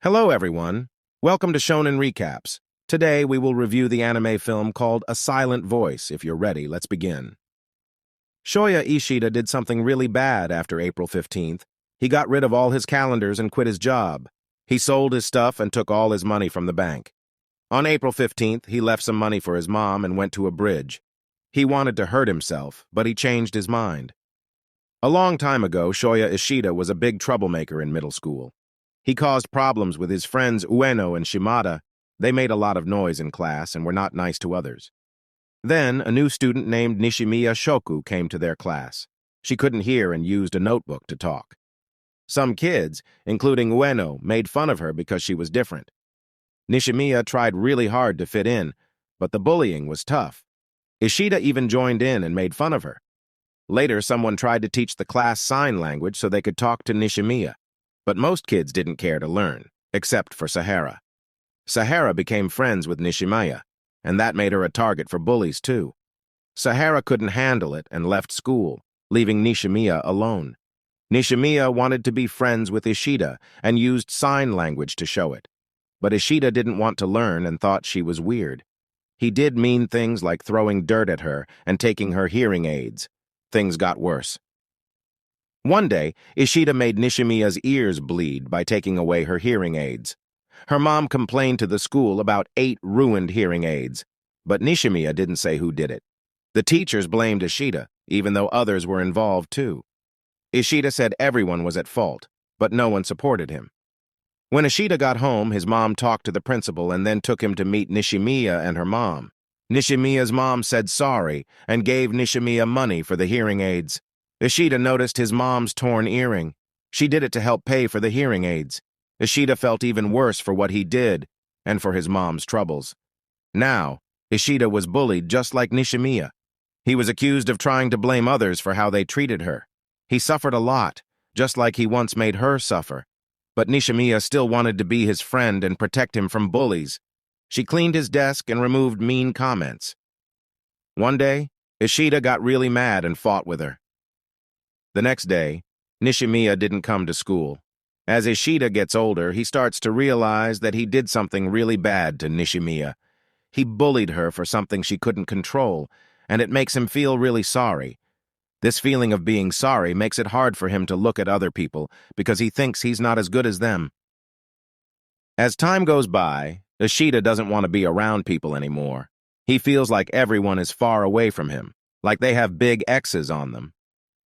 Hello, everyone. Welcome to Shonen Recaps. Today, we will review the anime film called A Silent Voice. If you're ready, let's begin. Shoya Ishida did something really bad after April 15th. He got rid of all his calendars and quit his job. He sold his stuff and took all his money from the bank. On April 15th, he left some money for his mom and went to a bridge. He wanted to hurt himself, but he changed his mind. A long time ago, Shoya Ishida was a big troublemaker in middle school. He caused problems with his friends Ueno and Shimada. They made a lot of noise in class and were not nice to others. Then, a new student named Nishimiya Shoku came to their class. She couldn't hear and used a notebook to talk. Some kids, including Ueno, made fun of her because she was different. Nishimiya tried really hard to fit in, but the bullying was tough. Ishida even joined in and made fun of her. Later, someone tried to teach the class sign language so they could talk to Nishimiya. But most kids didn't care to learn, except for Sahara. Sahara became friends with Nishimiya, and that made her a target for bullies too. Sahara couldn't handle it and left school, leaving Nishimiya alone. Nishimiya wanted to be friends with Ishida and used sign language to show it. But Ishida didn't want to learn and thought she was weird. He did mean things like throwing dirt at her and taking her hearing aids. Things got worse. One day, Ishida made Nishimiya's ears bleed by taking away her hearing aids. Her mom complained to the school about 8 ruined hearing aids, but Nishimiya didn't say who did it. The teachers blamed Ishida, even though others were involved too. Ishida said everyone was at fault, but no one supported him. When Ishida got home, his mom talked to the principal and then took him to meet Nishimiya and her mom. Nishimiya's mom said sorry and gave Nishimiya money for the hearing aids. Ishida noticed his mom's torn earring. She did it to help pay for the hearing aids. Ishida felt even worse for what he did and for his mom's troubles. Now, Ishida was bullied just like Nishimiya. He was accused of trying to blame others for how they treated her. He suffered a lot, just like he once made her suffer. But Nishimiya still wanted to be his friend and protect him from bullies. She cleaned his desk and removed mean comments. One day, Ishida got really mad and fought with her. The next day, Nishimiya didn't come to school. As Ishida gets older, he starts to realize that he did something really bad to Nishimiya. He bullied her for something she couldn't control, and it makes him feel really sorry. This feeling of being sorry makes it hard for him to look at other people because he thinks he's not as good as them. As time goes by, Ishida doesn't want to be around people anymore. He feels like everyone is far away from him, like they have big X's on them.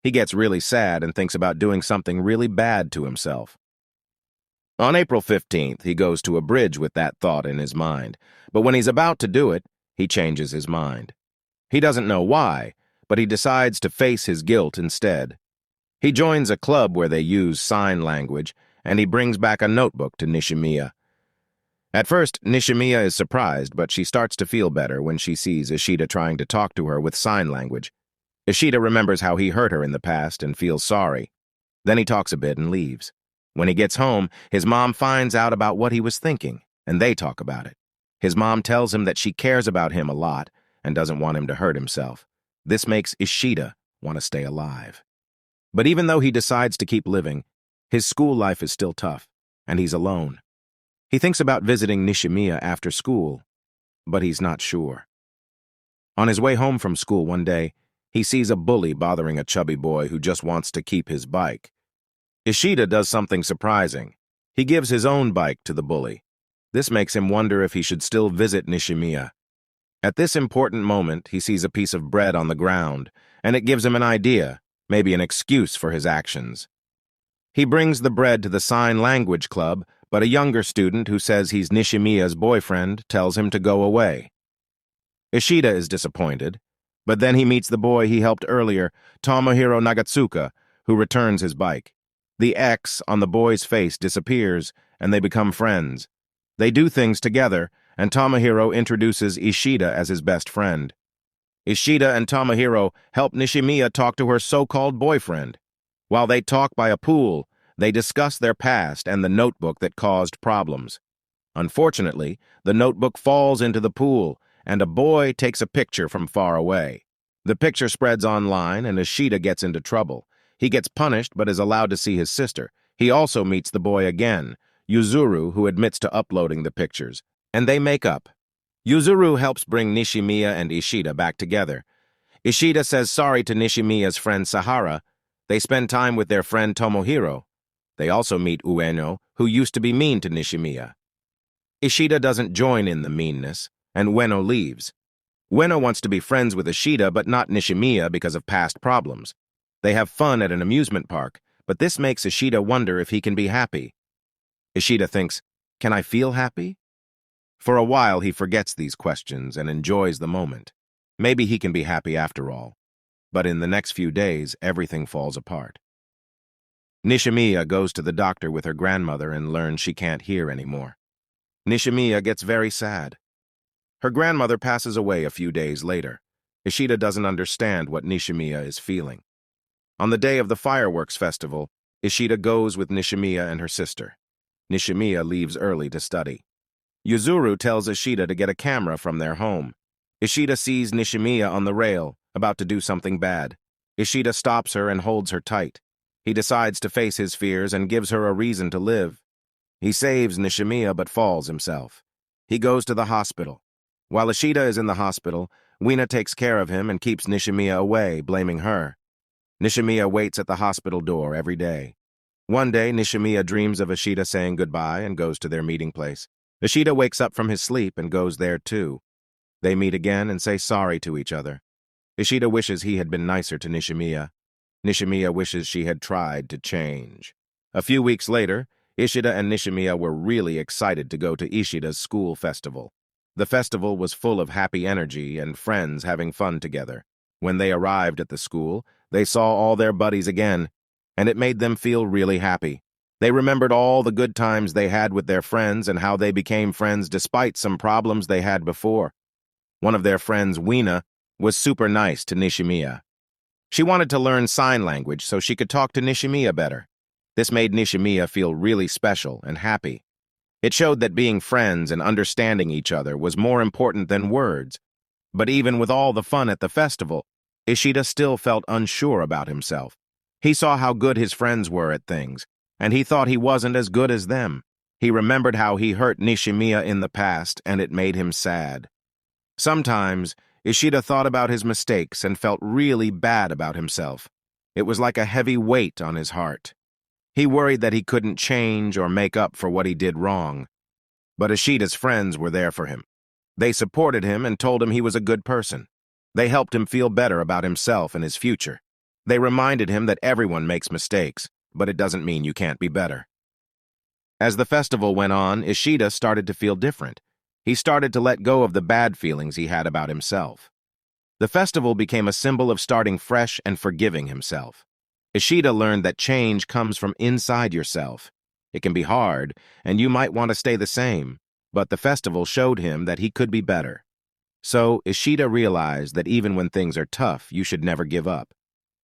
He gets really sad and thinks about doing something really bad to himself. On April 15th, he goes to a bridge with that thought in his mind, but when he's about to do it, he changes his mind. He doesn't know why, but he decides to face his guilt instead. He joins a club where they use sign language, and he brings back a notebook to Nishimiya. At first, Nishimiya is surprised, but she starts to feel better when she sees Ishida trying to talk to her with sign language. Ishida remembers how he hurt her in the past and feels sorry. Then he talks a bit and leaves. When he gets home, his mom finds out about what he was thinking, and they talk about it. His mom tells him that she cares about him a lot and doesn't want him to hurt himself. This makes Ishida want to stay alive. But even though he decides to keep living, his school life is still tough, and he's alone. He thinks about visiting Nishimiya after school, but he's not sure. On his way home from school one day, he sees a bully bothering a chubby boy who just wants to keep his bike. Ishida does something surprising. He gives his own bike to the bully. This makes him wonder if he should still visit Nishimiya. At this important moment, he sees a piece of bread on the ground, and it gives him an idea, maybe an excuse for his actions. He brings the bread to the sign language club, but a younger student who says he's Nishimiya's boyfriend tells him to go away. Ishida is disappointed. But then he meets the boy he helped earlier, Tomohiro Nagatsuka, who returns his bike. The X on the boy's face disappears, and they become friends. They do things together, and Tomohiro introduces Ishida as his best friend. Ishida and Tomohiro help Nishimiya talk to her so-called boyfriend. While they talk by a pool, they discuss their past and the notebook that caused problems. Unfortunately, the notebook falls into the pool, and a boy takes a picture from far away. The picture spreads online, and Ishida gets into trouble. He gets punished but is allowed to see his sister. He also meets the boy again, Yuzuru, who admits to uploading the pictures, and they make up. Yuzuru helps bring Nishimiya and Ishida back together. Ishida says sorry to Nishimiya's friend Sahara. They spend time with their friend Tomohiro. They also meet Ueno, who used to be mean to Nishimiya. Ishida doesn't join in the meanness, and Ueno leaves. Ueno wants to be friends with Ishida but not Nishimiya because of past problems. They have fun at an amusement park, but this makes Ishida wonder if he can be happy. Ishida thinks, "Can I feel happy?" For a while, he forgets these questions and enjoys the moment. Maybe he can be happy after all. But in the next few days, everything falls apart. Nishimiya goes to the doctor with her grandmother and learns she can't hear anymore. Nishimiya gets very sad. Her grandmother passes away a few days later. Ishida doesn't understand what Nishimiya is feeling. On the day of the fireworks festival, Ishida goes with Nishimiya and her sister. Nishimiya leaves early to study. Yuzuru tells Ishida to get a camera from their home. Ishida sees Nishimiya on the rail, about to do something bad. Ishida stops her and holds her tight. He decides to face his fears and gives her a reason to live. He saves Nishimiya but falls himself. He goes to the hospital. While Ishida is in the hospital, Weena takes care of him and keeps Nishimiya away, blaming her. Nishimiya waits at the hospital door every day. One day, Nishimiya dreams of Ishida saying goodbye and goes to their meeting place. Ishida wakes up from his sleep and goes there too. They meet again and say sorry to each other. Ishida wishes he had been nicer to Nishimiya. Nishimiya wishes she had tried to change. A few weeks later, Ishida and Nishimiya were really excited to go to Ishida's school festival. The festival was full of happy energy and friends having fun together. When they arrived at the school, they saw all their buddies again, and it made them feel really happy. They remembered all the good times they had with their friends and how they became friends despite some problems they had before. One of their friends, Weena, was super nice to Nishimiya. She wanted to learn sign language so she could talk to Nishimiya better. This made Nishimiya feel really special and happy. It showed that being friends and understanding each other was more important than words. But even with all the fun at the festival, Ishida still felt unsure about himself. He saw how good his friends were at things, and he thought he wasn't as good as them. He remembered how he hurt Nishimiya in the past, and it made him sad. Sometimes, Ishida thought about his mistakes and felt really bad about himself. It was like a heavy weight on his heart. He worried that he couldn't change or make up for what he did wrong. But Ishida's friends were there for him. They supported him and told him he was a good person. They helped him feel better about himself and his future. They reminded him that everyone makes mistakes, but it doesn't mean you can't be better. As the festival went on, Ishida started to feel different. He started to let go of the bad feelings he had about himself. The festival became a symbol of starting fresh and forgiving himself. Ishida learned that change comes from inside yourself. It can be hard, and you might want to stay the same, but the festival showed him that he could be better. So, Ishida realized that even when things are tough, you should never give up.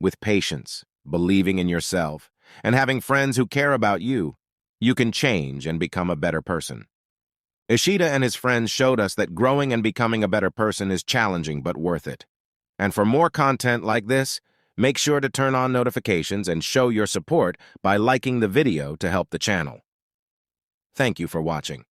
With patience, believing in yourself, and having friends who care about you, you can change and become a better person. Ishida and his friends showed us that growing and becoming a better person is challenging but worth it. And for more content like this, make sure to turn on notifications and show your support by liking the video to help the channel. Thank you for watching.